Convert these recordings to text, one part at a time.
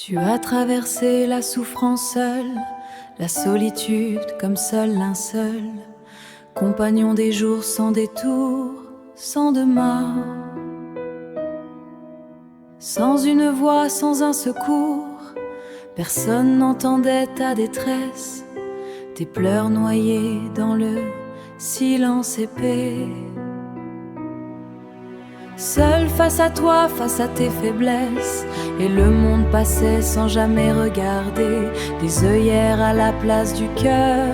Tu as traversé la souffrance seule, la solitude comme seul linceul, compagnon des jours sans détour, sans demain, sans une voix, sans un secours. Personne n'entendait ta détresse, tes pleurs noyés dans le silence épais. Seul face à toi, face à tes faiblesses, et le monde passait sans jamais regarder, des œillères à la place du cœur,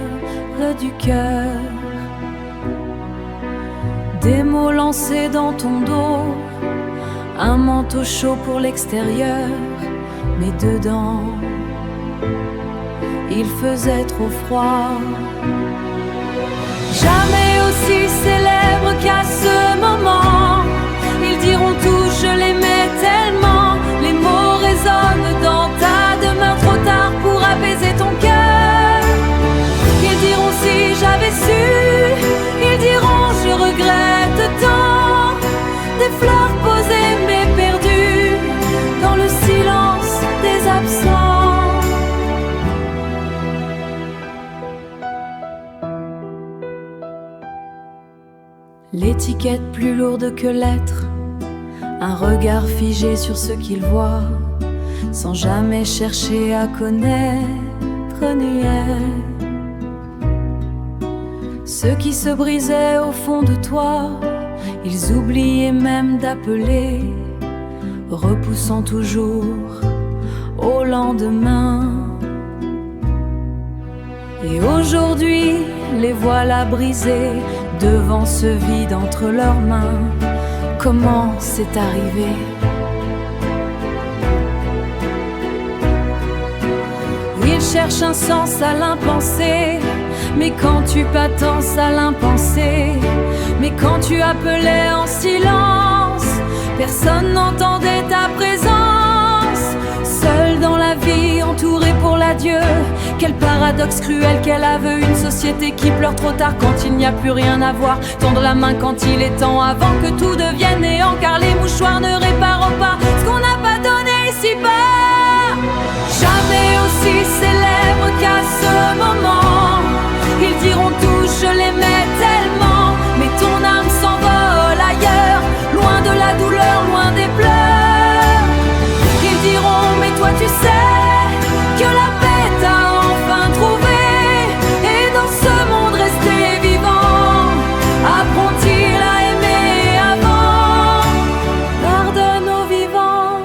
des mots lancés dans ton dos, un manteau chaud pour l'extérieur, mais dedans, il faisait trop froid. Jamais aussi célèbre qu'à ce moment, ils diront tous je l'aimais tellement. Les mots résonnent dans ta demeure, trop tard pour apaiser ton cœur. Ils diront si j'avais su, ils diront je regrette tant. Des fleurs posées mais perdues dans le silence des absents. L'étiquette plus lourde que l'être, un regard figé sur ce qu'il voit, sans jamais chercher à connaître niais. Ceux qui se brisaient au fond de toi, ils oubliaient même d'appeler, repoussant toujours au lendemain. Et aujourd'hui, les voilà brisés devant ce vide entre leurs mains. Comment c'est arrivé? Ils cherchent un sens à l'impensé, mais quand tu patentes à l'impensé, mais quand tu appelais en silence, personne n'entendait ta présence. Seul dans la vie, entouré pour l'adieu, quel paradoxe cruel, quel aveu. Une société qui pleure trop tard quand il n'y a plus rien à voir, tendre la main quand il est temps, avant que tout devienne néant, car les mouchoirs ne réparent pas ce qu'on n'a pas donné ici-bas. Jamais aussi célèbre qu'à ce moment, ils diront tous je l'aimais tellement, mais ton âme s'envole ailleurs, loin de la douleur, loin des pleurs. Ils diront mais toi tu sais que la paix t'a enfin trouvé, et dans ce monde rester vivant, apprends-t-il à aimer avant? Pardonne aux vivants,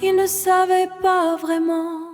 ils ne savaient pas vraiment.